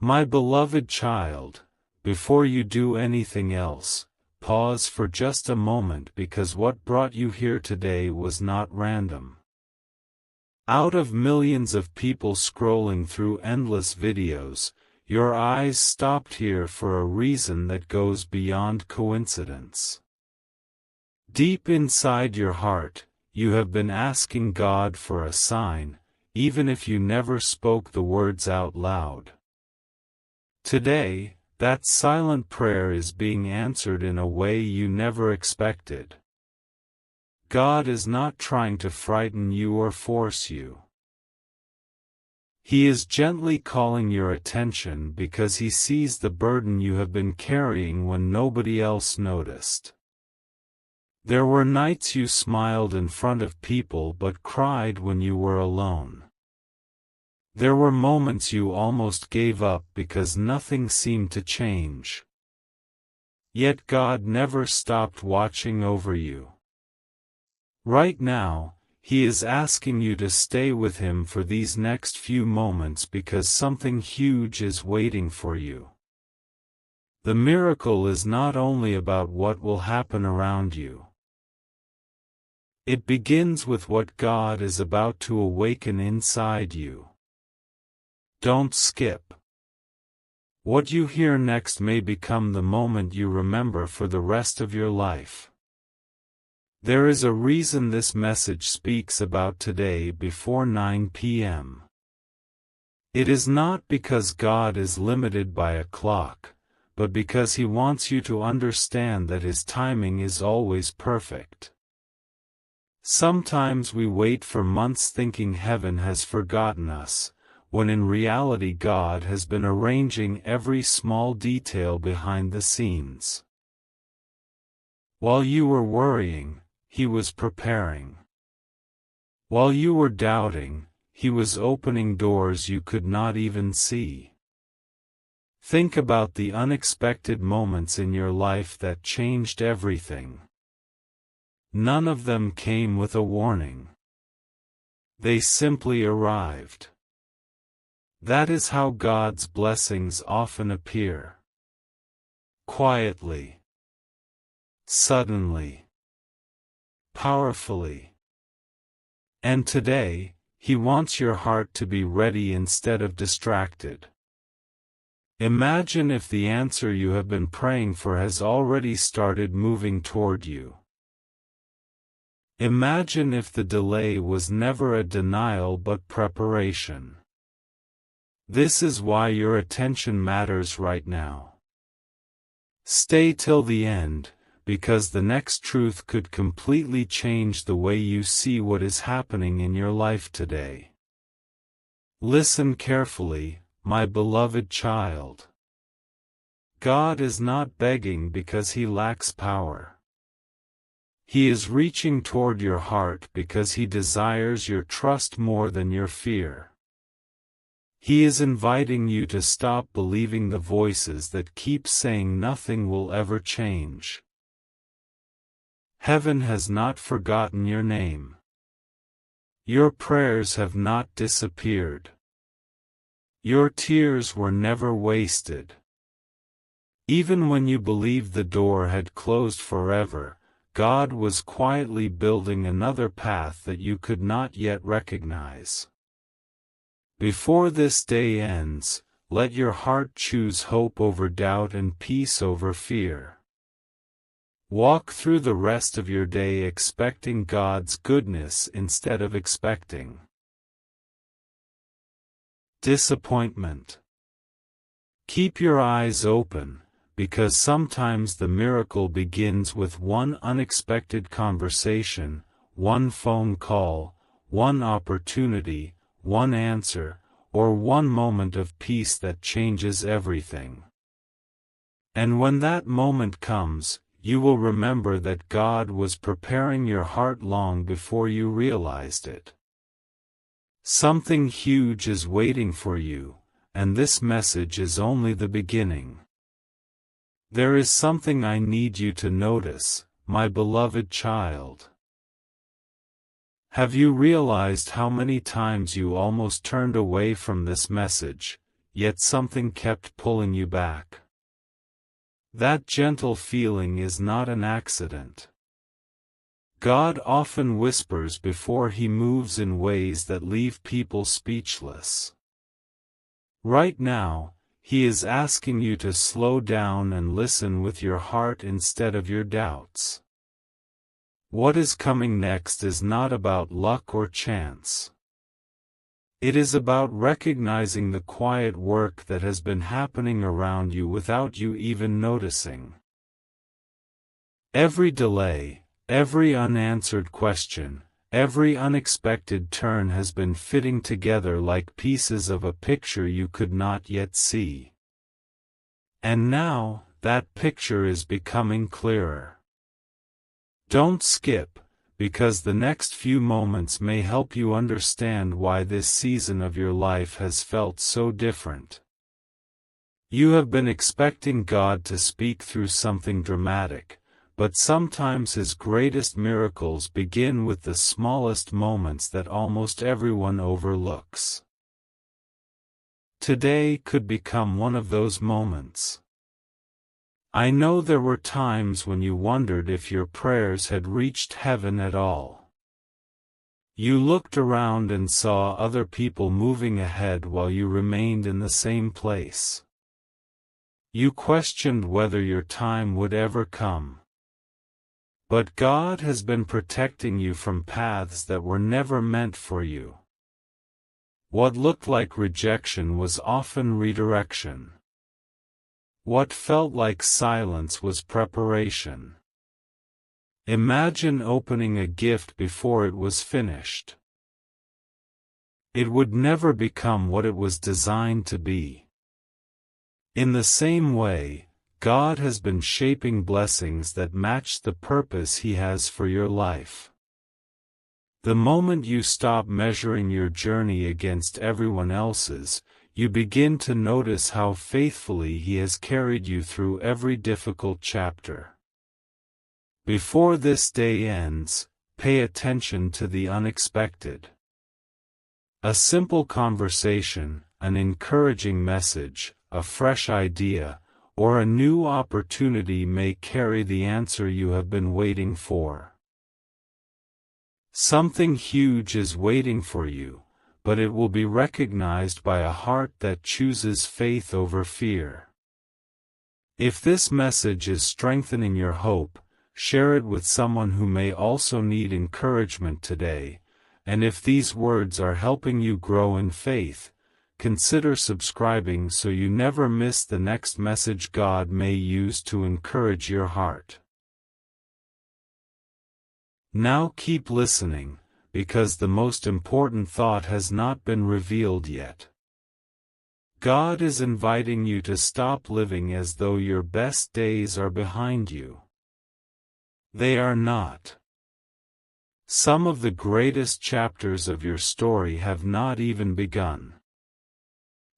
My beloved child, before you do anything else, pause for just a moment, because what brought you here today was not random. Out of millions of people scrolling through endless videos, your eyes stopped here for a reason that goes beyond coincidence. Deep inside your heart, you have been asking God for a sign, even if you never spoke the words out loud. Today, that silent prayer is being answered in a way you never expected. God is not trying to frighten you or force you. He is gently calling your attention because He sees the burden you have been carrying when nobody else noticed. There were nights you smiled in front of people but cried when you were alone. There were moments you almost gave up because nothing seemed to change. Yet God never stopped watching over you. Right now, He is asking you to stay with Him for these next few moments, because something huge is waiting for you. The miracle is not only about what will happen around you. It begins with what God is about to awaken inside you. Don't skip. What you hear next may become the moment you remember for the rest of your life. There is a reason this message speaks about today before 9 p.m. It is not because God is limited by a clock, but because He wants you to understand that His timing is always perfect. Sometimes we wait for months thinking heaven has forgotten us, when in reality God has been arranging every small detail behind the scenes. While you were worrying, He was preparing. While you were doubting, He was opening doors you could not even see. Think about the unexpected moments in your life that changed everything. None of them came with a warning. They simply arrived. That is how God's blessings often appear. Quietly. Suddenly. Powerfully. And today, He wants your heart to be ready instead of distracted. Imagine if the answer you have been praying for has already started moving toward you. Imagine if the delay was never a denial but preparation. This is why your attention matters right now. Stay till the end, because the next truth could completely change the way you see what is happening in your life today. Listen carefully, my beloved child. God is not begging because He lacks power. He is reaching toward your heart because He desires your trust more than your fear. He is inviting you to stop believing the voices that keep saying nothing will ever change. Heaven has not forgotten your name. Your prayers have not disappeared. Your tears were never wasted. Even when you believed the door had closed forever, God was quietly building another path that you could not yet recognize. Before this day ends, let your heart choose hope over doubt and peace over fear. Walk through the rest of your day expecting God's goodness instead of expecting disappointment. Keep your eyes open, because sometimes the miracle begins with one unexpected conversation, one phone call, one opportunity, one answer, or one moment of peace that changes everything. And when that moment comes, you will remember that God was preparing your heart long before you realized it. Something huge is waiting for you, and this message is only the beginning. There is something I need you to notice, my beloved child. Have you realized how many times you almost turned away from this message, yet something kept pulling you back. That gentle feeling is not an accident. God often whispers before He moves in ways that leave people speechless. Right now, He is asking you to slow down and listen with your heart instead of your doubts. What is coming next is not about luck or chance. It is about recognizing the quiet work that has been happening around you without you even noticing. Every delay, every unanswered question, every unexpected turn has been fitting together like pieces of a picture you could not yet see. And now, that picture is becoming clearer. Don't skip, because the next few moments may help you understand why this season of your life has felt so different. You have been expecting God to speak through something dramatic, but sometimes His greatest miracles begin with the smallest moments that almost everyone overlooks. Today could become one of those moments. I know there were times when you wondered if your prayers had reached heaven at all. You looked around and saw other people moving ahead while you remained in the same place. You questioned whether your time would ever come. But God has been protecting you from paths that were never meant for you. What looked like rejection was often redirection. What felt like silence was preparation. Imagine opening a gift before it was finished. It would never become what it was designed to be. In the same way, God has been shaping blessings that match the purpose He has for your life. The moment you stop measuring your journey against everyone else's, you begin to notice how faithfully He has carried you through every difficult chapter. Before this day ends, pay attention to the unexpected. A simple conversation, an encouraging message, a fresh idea, or a new opportunity may carry the answer you have been waiting for. Something huge is waiting for you, but it will be recognized by a heart that chooses faith over fear. If this message is strengthening your hope, share it with someone who may also need encouragement today, and if these words are helping you grow in faith, consider subscribing so you never miss the next message God may use to encourage your heart. Now keep listening, because the most important thought has not been revealed yet. God is inviting you to stop living as though your best days are behind you. They are not. Some of the greatest chapters of your story have not even begun.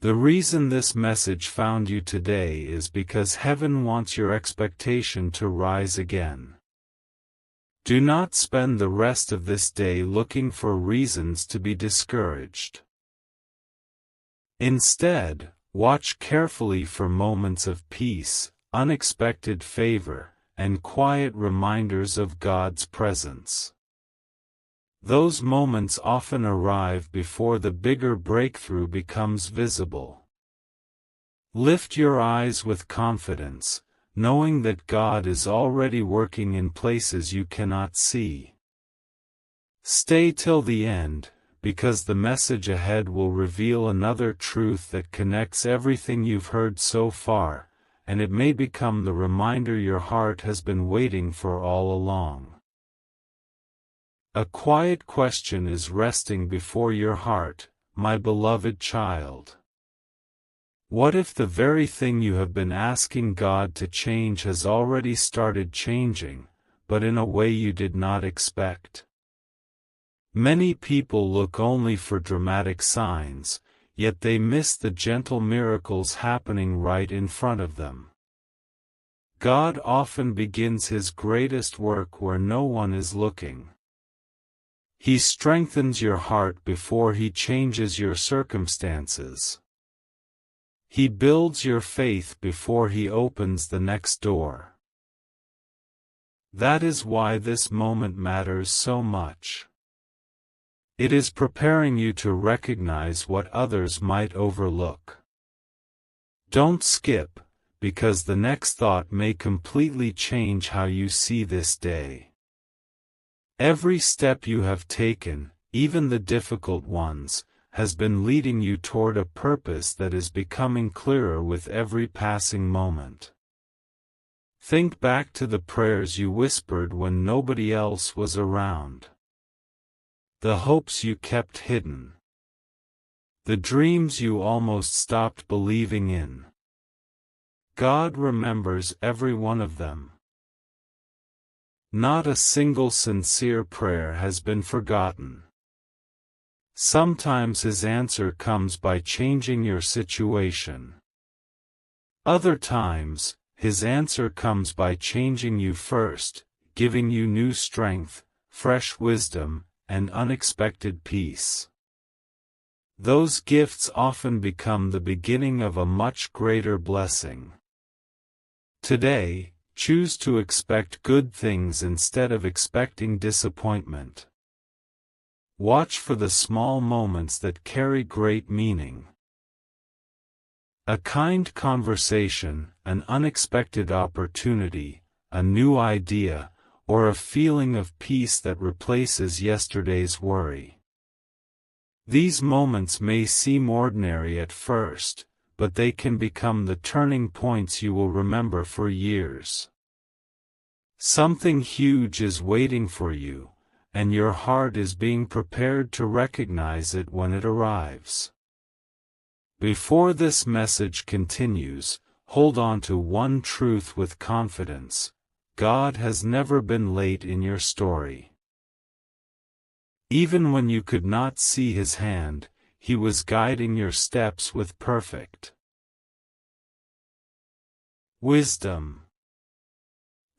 The reason this message found you today is because heaven wants your expectation to rise again. Do not spend the rest of this day looking for reasons to be discouraged. Instead, watch carefully for moments of peace, unexpected favor, and quiet reminders of God's presence. Those moments often arrive before the bigger breakthrough becomes visible. Lift your eyes with confidence, knowing that God is already working in places you cannot see. Stay till the end, because the message ahead will reveal another truth that connects everything you've heard so far, and it may become the reminder your heart has been waiting for all along. A quiet question is resting before your heart, my beloved child. What if the very thing you have been asking God to change has already started changing, but in a way you did not expect? Many people look only for dramatic signs, yet they miss the gentle miracles happening right in front of them. God often begins His greatest work where no one is looking. He strengthens your heart before He changes your circumstances. He builds your faith before He opens the next door. That is why this moment matters so much. It is preparing you to recognize what others might overlook. Don't skip, because the next thought may completely change how you see this day. Every step you have taken, even the difficult ones, has been leading you toward a purpose that is becoming clearer with every passing moment. Think back to the prayers you whispered when nobody else was around. The hopes you kept hidden. The dreams you almost stopped believing in. God remembers every one of them. Not a single sincere prayer has been forgotten. Sometimes His answer comes by changing your situation. Other times, His answer comes by changing you first, giving you new strength, fresh wisdom, and unexpected peace. Those gifts often become the beginning of a much greater blessing. Today, choose to expect good things instead of expecting disappointment. Watch for the small moments that carry great meaning. A kind conversation, an unexpected opportunity, a new idea, or a feeling of peace that replaces yesterday's worry. These moments may seem ordinary at first, but they can become the turning points you will remember for years. Something huge is waiting for you, and your heart is being prepared to recognize it when it arrives. Before this message continues, hold on to one truth with confidence: God has never been late in your story. Even when you could not see His hand, He was guiding your steps with perfect wisdom.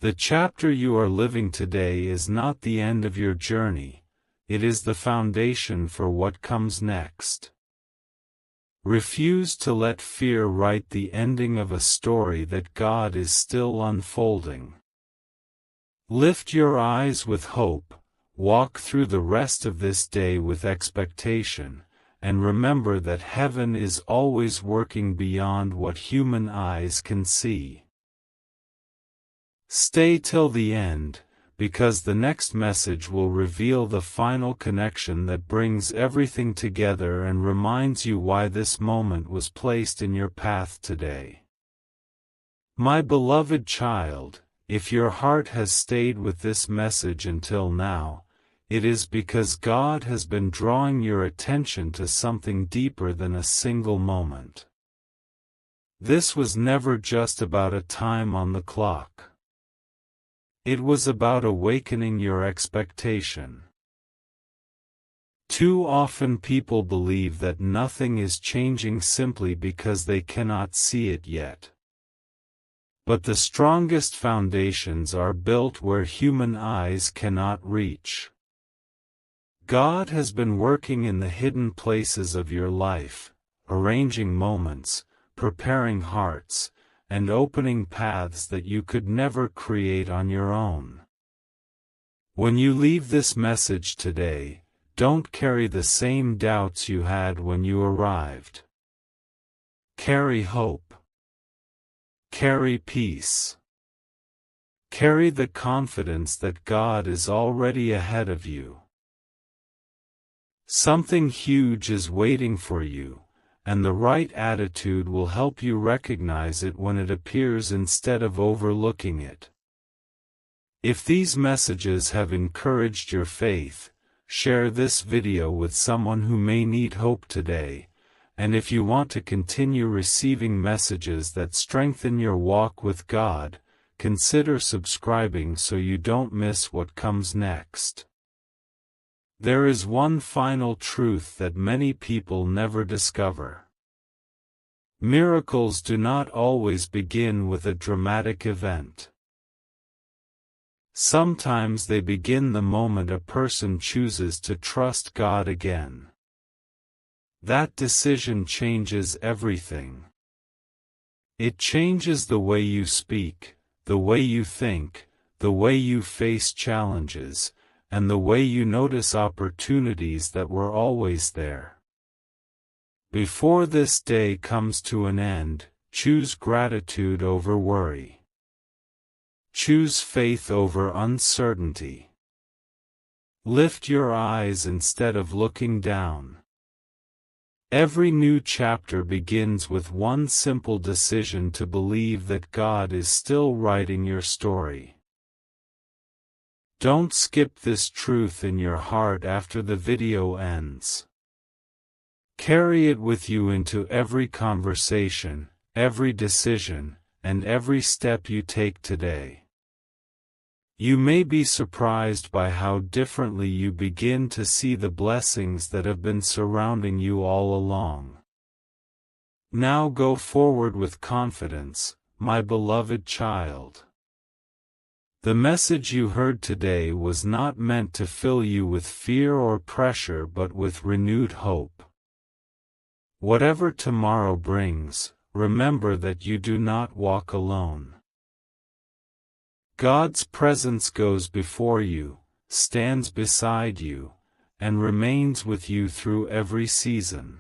The chapter you are living today is not the end of your journey, it is the foundation for what comes next. Refuse to let fear write the ending of a story that God is still unfolding. Lift your eyes with hope, walk through the rest of this day with expectation, and remember that heaven is always working beyond what human eyes can see. Stay till the end, because the next message will reveal the final connection that brings everything together and reminds you why this moment was placed in your path today. My beloved child, if your heart has stayed with this message until now, it is because God has been drawing your attention to something deeper than a single moment. This was never just about a time on the clock. It was about awakening your expectation. Too often people believe that nothing is changing simply because they cannot see it yet. But the strongest foundations are built where human eyes cannot reach. God has been working in the hidden places of your life, arranging moments, preparing hearts, and opening paths that you could never create on your own. When you leave this message today, don't carry the same doubts you had when you arrived. Carry hope. Carry peace. Carry the confidence that God is already ahead of you. Something huge is waiting for you, and the right attitude will help you recognize it when it appears instead of overlooking it. If these messages have encouraged your faith, share this video with someone who may need hope today, and if you want to continue receiving messages that strengthen your walk with God, consider subscribing so you don't miss what comes next. There is one final truth that many people never discover. Miracles do not always begin with a dramatic event. Sometimes they begin the moment a person chooses to trust God again. That decision changes everything. It changes the way you speak, the way you think, the way you face challenges, and the way you notice opportunities that were always there. Before this day comes to an end, choose gratitude over worry. Choose faith over uncertainty. Lift your eyes instead of looking down. Every new chapter begins with one simple decision to believe that God is still writing your story. Don't skip this truth in your heart after the video ends. Carry it with you into every conversation, every decision, and every step you take today. You may be surprised by how differently you begin to see the blessings that have been surrounding you all along. Now go forward with confidence, my beloved child. The message you heard today was not meant to fill you with fear or pressure but with renewed hope. Whatever tomorrow brings, remember that you do not walk alone. God's presence goes before you, stands beside you, and remains with you through every season.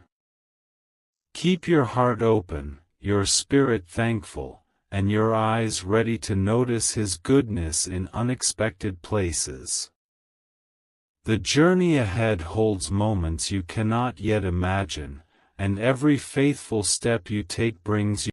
Keep your heart open, your spirit thankful, and your eyes ready to notice His goodness in unexpected places. The journey ahead holds moments you cannot yet imagine, and every faithful step you take brings you